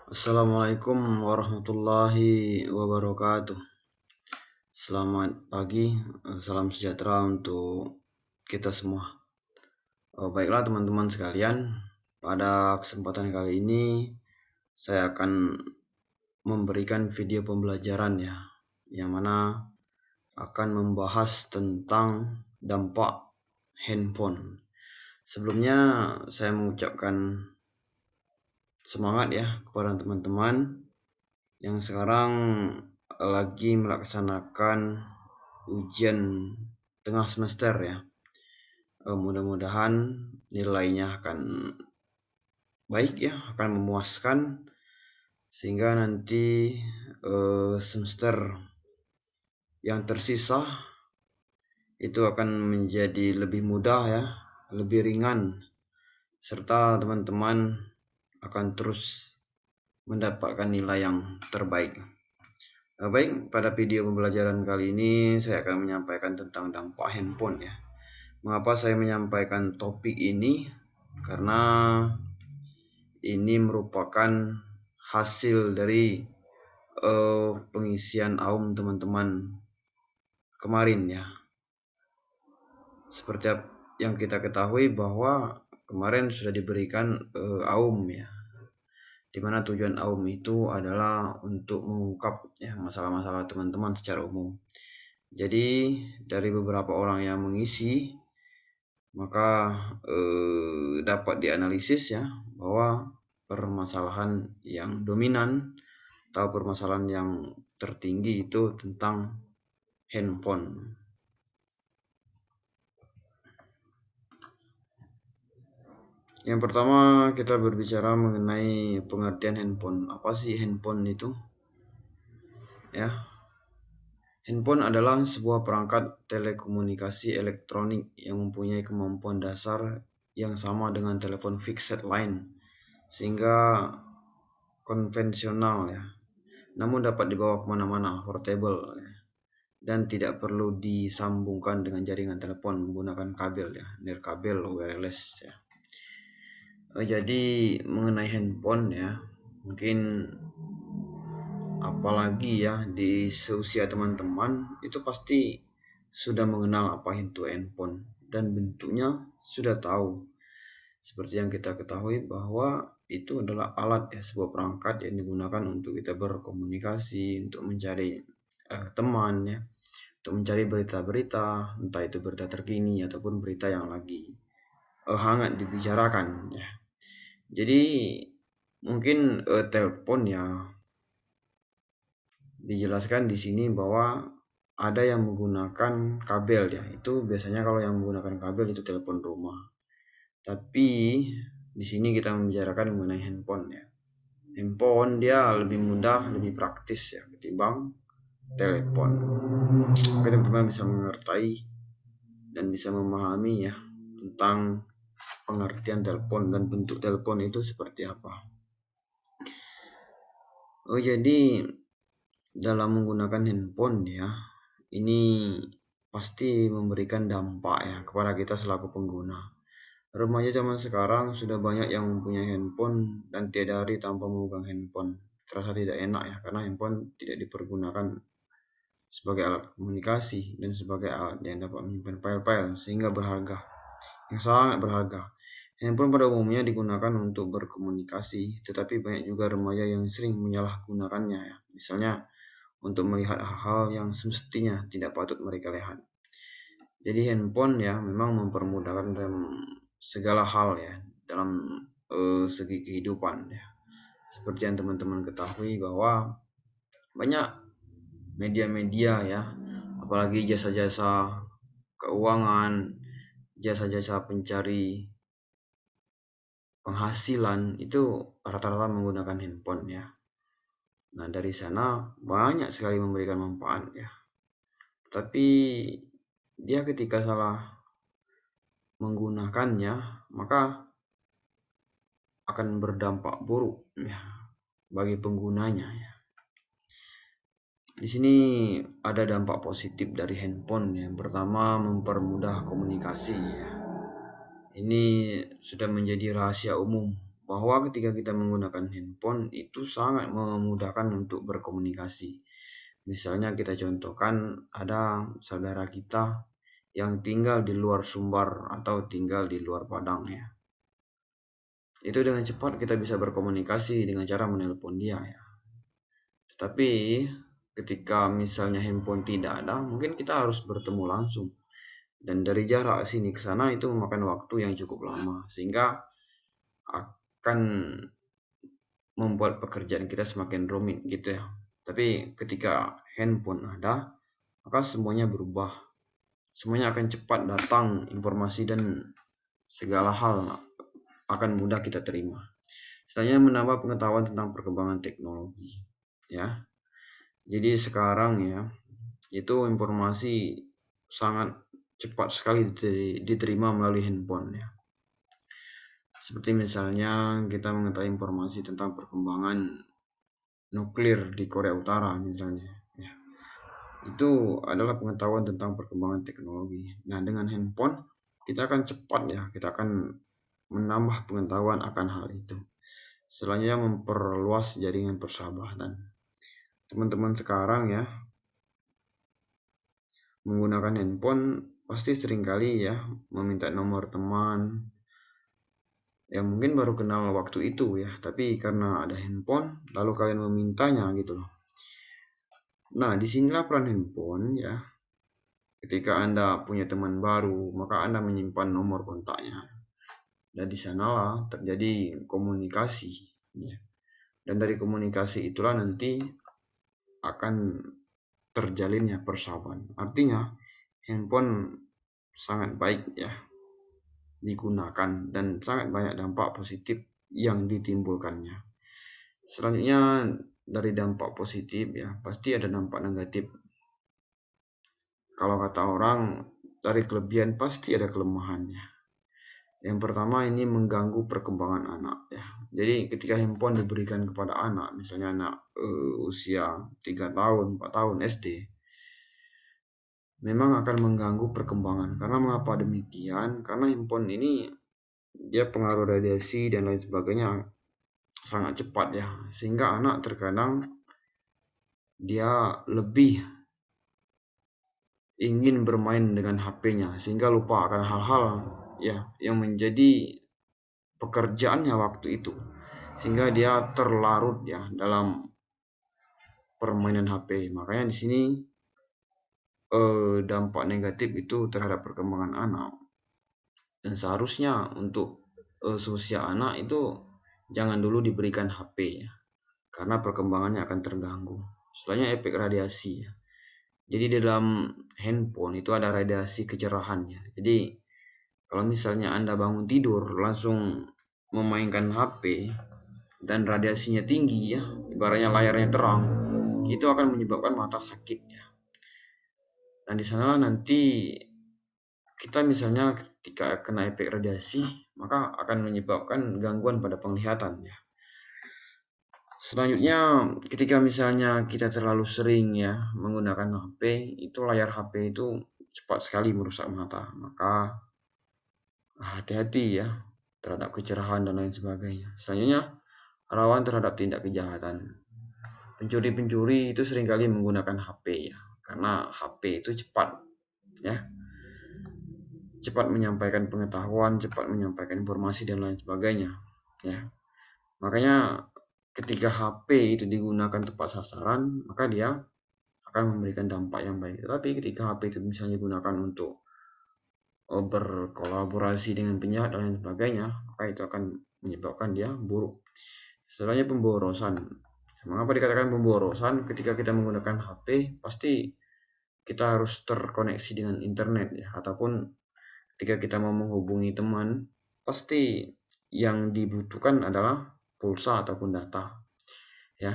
Assalamualaikum warahmatullahi wabarakatuh. Selamat pagi, salam sejahtera untuk kita semua. Baiklah teman-teman sekalian, pada kesempatan kali ini saya akan memberikan video pembelajaran yang mana akan membahas tentang dampak handphone. Sebelumnya saya mengucapkan semangat kepada teman-teman yang sekarang lagi melaksanakan ujian tengah semester mudah-mudahan nilainya akan baik akan memuaskan sehingga nanti semester yang tersisa itu akan menjadi lebih mudah lebih ringan, serta teman-teman akan terus mendapatkan nilai yang terbaik. Baik, pada video pembelajaran kali ini saya akan menyampaikan tentang dampak handphone Mengapa saya menyampaikan topik ini? Karena ini merupakan hasil dari pengisian AUM teman-teman kemarin Seperti yang kita ketahui bahwa kemarin sudah diberikan AUM di mana tujuan AUM itu adalah untuk mengungkap masalah-masalah teman-teman secara umum. Jadi dari beberapa orang yang mengisi, maka dapat dianalisis bahwa permasalahan yang dominan atau permasalahan yang tertinggi itu tentang handphone. Yang pertama kita berbicara mengenai pengertian handphone. Apa sih handphone itu? Handphone adalah sebuah perangkat telekomunikasi elektronik yang mempunyai kemampuan dasar yang sama dengan telepon fixed line, sehingga konvensional namun dapat dibawa kemana-mana, portable dan tidak perlu disambungkan dengan jaringan telepon menggunakan kabel nirkabel wireless Jadi mengenai handphone mungkin apalagi di seusia teman-teman itu pasti sudah mengenal apa itu handphone dan bentuknya sudah tahu. Seperti yang kita ketahui bahwa itu adalah alat sebuah perangkat yang digunakan untuk kita berkomunikasi, untuk mencari teman untuk mencari berita-berita, entah itu berita terkini ataupun berita yang lagi hangat dibicarakan Jadi mungkin telepon dijelaskan di sini bahwa ada yang menggunakan kabel Itu biasanya kalau yang menggunakan kabel itu telepon rumah. Tapi di sini kita membicarakan mengenai handphone Handphone dia lebih mudah, lebih praktis ketimbang telepon. Maka teman-teman bisa mengerti dan bisa memahami tentang pengertian telepon dan bentuk telepon itu seperti apa. Jadi dalam menggunakan handphone ini pasti memberikan dampak kepada kita selaku pengguna. Remaja zaman sekarang sudah banyak yang mempunyai handphone dan tiada hari tanpa memegang handphone. Terasa tidak enak karena handphone tidak dipergunakan sebagai alat komunikasi dan sebagai alat yang dapat menyimpan file-file sehingga berharga, yang sangat berharga. Handphone pada umumnya digunakan untuk berkomunikasi, tetapi banyak juga remaja yang sering menyalahgunakannya misalnya untuk melihat hal-hal yang semestinya tidak patut mereka lihat. Jadi handphone memang mempermudahkan dalam segala hal dalam segi kehidupan Seperti yang teman-teman ketahui bahwa banyak media-media apalagi jasa-jasa keuangan, jasa-jasa pencari penghasilan itu rata-rata menggunakan handphone Nah dari sana banyak sekali memberikan manfaat Tapi dia ketika salah menggunakannya maka akan berdampak buruk bagi penggunanya Di sini ada dampak positif dari handphone Yang pertama, mempermudah komunikasi. Ini sudah menjadi rahasia umum bahwa ketika kita menggunakan handphone itu sangat memudahkan untuk berkomunikasi. Misalnya kita contohkan ada saudara kita yang tinggal di luar Sumbar atau tinggal di luar Padang ya. Itu dengan cepat kita bisa berkomunikasi dengan cara menelpon dia ya. Tetapi ketika misalnya handphone tidak ada, mungkin kita harus bertemu langsung. Dan dari jarak sini ke sana itu memakan waktu yang cukup lama, sehingga akan membuat pekerjaan kita semakin rumit gitu ya. Tapi ketika handphone ada, maka semuanya berubah. Semuanya akan cepat datang informasi dan segala hal akan mudah kita terima. Selanjutnya menambah pengetahuan tentang perkembangan teknologi ya. Jadi sekarang ya, itu informasi sangat cepat sekali diterima melalui handphone ya. Seperti misalnya kita mengetahui informasi tentang perkembangan nuklir di Korea Utara misalnya ya. Itu adalah pengetahuan tentang perkembangan teknologi. Nah, dengan handphone kita akan cepat ya, kita akan menambah pengetahuan akan hal itu. Selanjutnya memperluas jaringan persahabatan. Teman-teman sekarang ya menggunakan handphone pasti seringkali ya meminta nomor teman yang mungkin baru kenal waktu itu ya, tapi karena ada handphone lalu kalian memintanya gitu loh. Nah, disinilah peran handphone ya. Ketika Anda punya teman baru, maka Anda menyimpan nomor kontaknya. Dan di sanalah terjadi komunikasi ya. Dan dari komunikasi itulah nanti akan terjalinnya persahabatan. Artinya handphone sangat baik ya digunakan dan sangat banyak dampak positif yang ditimbulkannya. Selanjutnya dari dampak positif ya pasti ada dampak negatif. Kalau kata orang dari kelebihan pasti ada kelemahannya. Yang pertama ini mengganggu perkembangan anak ya. Jadi ketika handphone diberikan kepada anak, misalnya anak usia 3 tahun, 4 tahun SD, memang akan mengganggu perkembangan. Karena mengapa demikian? Karena handphone ini dia pengaruh radiasi dan lain sebagainya sangat cepat ya. Sehingga anak terkadang dia lebih ingin bermain dengan HP-nya sehingga lupa akan hal-hal ya yang menjadi pekerjaannya waktu itu, sehingga dia terlarut ya dalam permainan HP. Makanya di sini dampak negatif itu terhadap perkembangan anak. Dan seharusnya untuk seusia anak itu jangan dulu diberikan HP ya, karena perkembangannya akan terganggu. Selanjutnya efek radiasi ya. Jadi di dalam handphone itu ada radiasi kecerahannya. Jadi kalau misalnya Anda bangun tidur langsung memainkan HP dan radiasinya tinggi ya, ibaratnya layarnya terang, itu akan menyebabkan mata sakit ya. Dan di sana nanti kita misalnya ketika kena efek radiasi, maka akan menyebabkan gangguan pada penglihatan ya. Selanjutnya ketika misalnya kita terlalu sering ya menggunakan HP, itu layar HP itu cepat sekali merusak mata. Maka hati-hati ya terhadap kecerahan dan lain sebagainya. Selanjutnya rawan terhadap tindak kejahatan. Pencuri-pencuri itu seringkali menggunakan HP ya, karena HP itu cepat ya. Cepat menyampaikan pengetahuan, cepat menyampaikan informasi dan lain sebagainya ya. Makanya ketika HP itu digunakan tepat sasaran, maka dia akan memberikan dampak yang baik. Tapi ketika HP itu misalnya digunakan untuk berkolaborasi dengan penjahat dan lain sebagainya, maka itu akan menyebabkan dia buruk. Selanjutnya pemborosan. Mengapa dikatakan pemborosan? Ketika kita menggunakan HP, pasti kita harus terkoneksi dengan internet ya, ataupun ketika kita mau menghubungi teman, pasti yang dibutuhkan adalah pulsa ataupun data ya.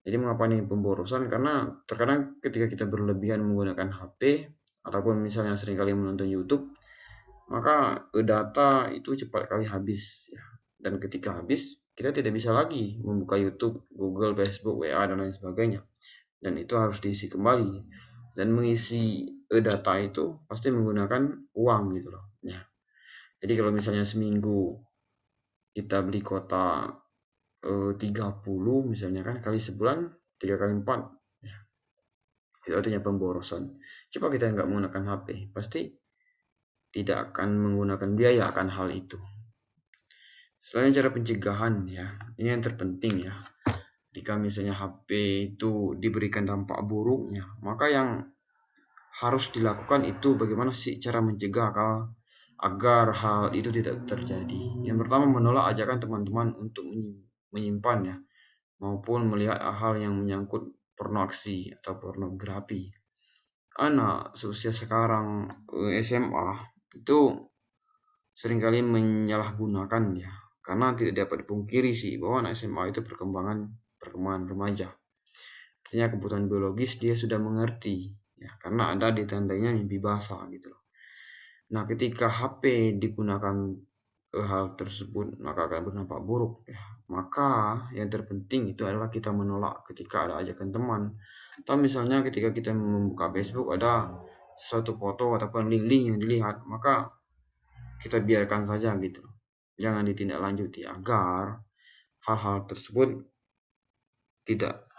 Jadi mengapa ini pemborosan? Karena terkadang ketika kita berlebihan menggunakan HP ataupun misalnya seringkali menonton YouTube, maka data itu cepat kali habis ya. Dan ketika habis, kita tidak bisa lagi membuka YouTube, Google, Facebook, WA dan lain sebagainya. Dan itu harus diisi kembali. Dan mengisi data itu pasti menggunakan uang gitu loh ya. Jadi kalau misalnya seminggu kita beli kuota 30 misalnya kan, kali sebulan 3 kali 4 ya, itu artinya pemborosan. Coba kita nggak menggunakan HP, pasti tidak akan menggunakan biaya akan hal itu. Selain cara pencegahan ya, ini yang terpenting ya. Ketika misalnya HP itu diberikan dampak buruknya, maka yang harus dilakukan itu bagaimana sih cara mencegah agar hal itu tidak terjadi. Yang pertama, menolak ajakan teman-teman untuk menyimpan ya, maupun melihat hal yang menyangkut pornografi atau pornografi. Anak seusia sekarang SMA itu seringkali menyalahgunakan ya, karena tidak dapat dipungkiri sih bahwa anak SMA itu perkembangan remaja. Artinya kebutuhan biologis dia sudah mengerti ya, karena ada ditandanya mimpi basah gitu loh. Nah, ketika HP digunakan hal tersebut maka akan berdampak buruk ya. Maka yang terpenting itu adalah kita menolak ketika ada ajakan teman, atau misalnya ketika kita membuka Facebook ada suatu foto ataupun link-link yang dilihat, maka kita biarkan saja gitu, jangan ditindaklanjuti agar hal-hal tersebut tidak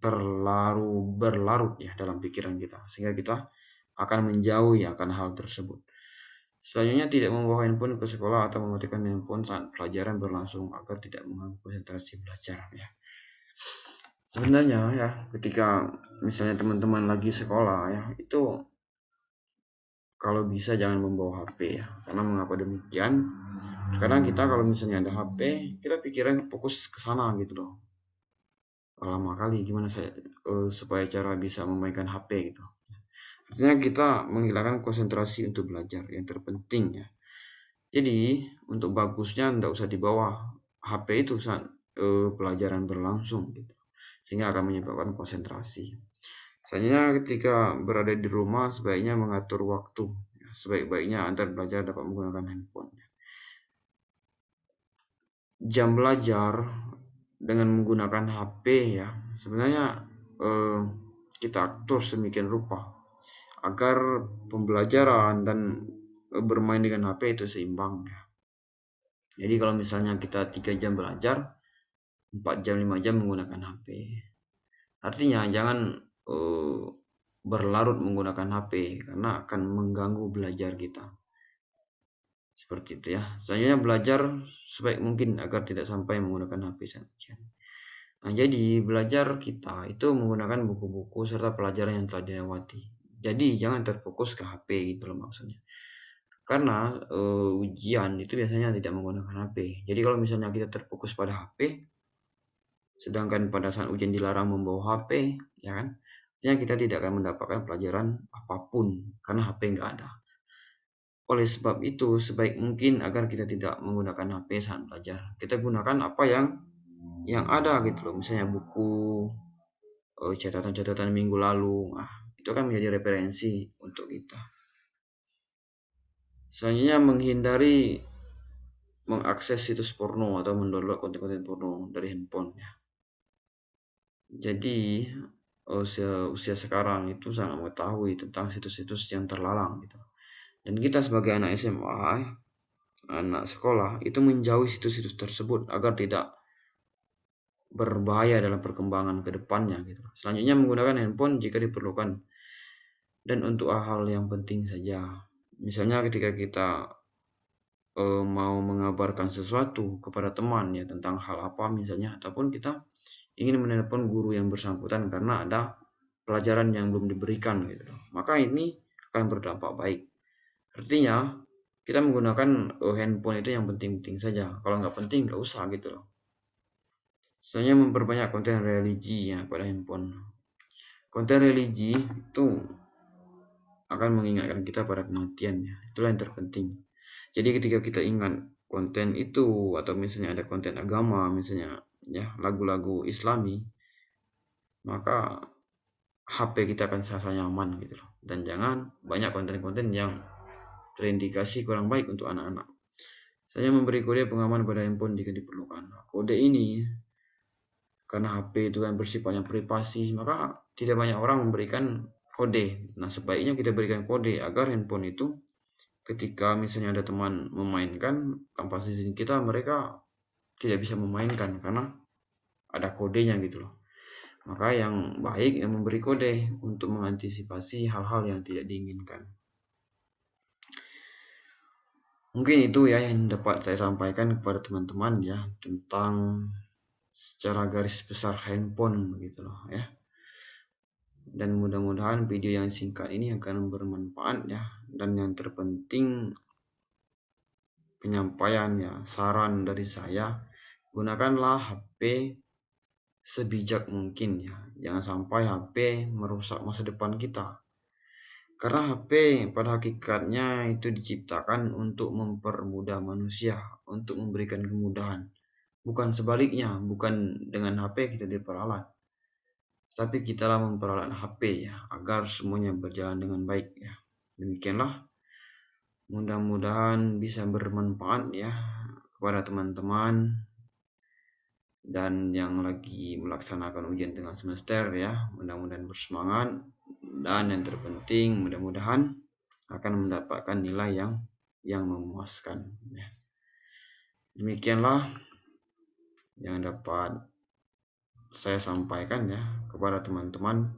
terlalu berlarut ya dalam pikiran kita, sehingga kita akan menjauhi akan hal tersebut. Selanjutnya, tidak membawa handphone ke sekolah atau mematikan handphone saat pelajaran berlangsung agar tidak mengganggu konsentrasi belajar ya. Sebenarnya ya, ketika misalnya teman-teman lagi sekolah ya, itu kalau bisa jangan membawa HP ya. Karena mengapa demikian? Sekarang kita kalau misalnya ada HP, kita pikiran fokus ke sana gitu loh. Lama kali gimana saya supaya cara bisa memainkan HP gitu. Artinya kita menghilangkan konsentrasi untuk belajar yang terpenting ya. Jadi untuk bagusnya tidak usah dibawa HP itu saat pelajaran berlangsung gitu, sehingga akan menyebabkan konsentrasi. Selanjutnya, ketika berada di rumah sebaiknya mengatur waktu. Sebaik-baiknya antar belajar dapat menggunakan handphone. Jam belajar dengan menggunakan HP ya, sebenarnya kita atur sedemikian rupa agar pembelajaran dan bermain dengan HP itu seimbang ya. Jadi kalau misalnya kita 3 jam belajar, 4 jam 5 jam menggunakan HP. Artinya jangan berlarut menggunakan HP karena akan mengganggu belajar kita. Seperti itu ya. Selanjutnya, belajar sebaik mungkin agar tidak sampai menggunakan HP saat ujian. Nah, jadi belajar kita itu menggunakan buku-buku serta pelajaran yang telah dilewati. Jadi jangan terfokus ke HP gitu loh maksudnya. Karena ujian itu biasanya tidak menggunakan HP. Jadi kalau misalnya kita terfokus pada HP, sedangkan pada saat ujian dilarang membawa HP, ya kan? Artinya kita tidak akan mendapatkan pelajaran apapun karena HP nggak ada. Oleh sebab itu, sebaik mungkin agar kita tidak menggunakan HP saat belajar. Kita gunakan apa yang ada gitu loh. Misalnya buku, catatan-catatan minggu lalu. Nah, itu kan menjadi referensi untuk kita. Selanjutnya, menghindari mengakses situs porno atau mendownload konten-konten porno dari handphone ya. Jadi usia sekarang itu sangat mengetahui tentang situs-situs yang terlarang gitu. Dan kita sebagai anak SMA, anak sekolah itu menjauhi situs-situs tersebut agar tidak berbahaya dalam perkembangan ke depannya gitu. Selanjutnya, menggunakan handphone jika diperlukan dan untuk hal-hal yang penting saja. Misalnya ketika kita mau mengabarkan sesuatu kepada teman ya tentang hal apa misalnya, ataupun kita ingin menelpon guru yang bersangkutan karena ada pelajaran yang belum diberikan gitu. Maka ini akan berdampak baik. Artinya kita menggunakan handphone itu yang penting-penting saja. Kalau nggak penting nggak usah gitu loh. Selanjutnya, memperbanyak konten religi ya pada handphone. Konten religi itu akan mengingatkan kita pada kematian ya. Itulah yang terpenting. Jadi ketika kita ingat konten itu, atau misalnya ada konten agama misalnya ya, lagu-lagu Islami, maka HP kita akan serasa nyaman gitu loh. Dan jangan banyak konten-konten yang terindikasi kurang baik untuk anak-anak. Saya memberi kode pengaman pada handphone jika diperlukan. Kode ini karena HP itu kan bersifatnya privasi, maka tidak banyak orang memberikan kode. Nah, sebaiknya kita berikan kode agar handphone itu ketika misalnya ada teman memainkan tanpa izin kita, mereka tidak bisa memainkan karena ada kodenya gitu loh. Maka yang baik yang memberi kode untuk mengantisipasi hal-hal yang tidak diinginkan. Mungkin itu ya yang dapat saya sampaikan kepada teman-teman ya tentang secara garis besar handphone begitu loh ya. Dan mudah-mudahan video yang singkat ini akan bermanfaat ya. Dan yang terpenting penyampaiannya, saran dari saya, gunakanlah HP sebijak mungkin ya. Jangan sampai HP merusak masa depan kita. Karena HP pada hakikatnya itu diciptakan untuk mempermudah manusia, untuk memberikan kemudahan. Bukan sebaliknya, bukan dengan HP kita diperalat. Tapi kita lah memperalat HP ya, agar semuanya berjalan dengan baik ya. Demikianlah, mudah-mudahan bisa bermanfaat ya kepada teman-teman dan yang lagi melaksanakan ujian tengah semester ya. Mudah-mudahan bersemangat dan yang terpenting mudah-mudahan akan mendapatkan nilai yang memuaskan ya. Demikianlah yang dapat saya sampaikan ya kepada teman-teman.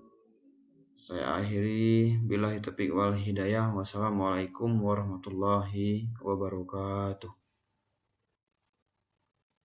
Saya akhiri, billahi taufiq wal hidayah. Wassalamualaikum warahmatullahi wabarakatuh.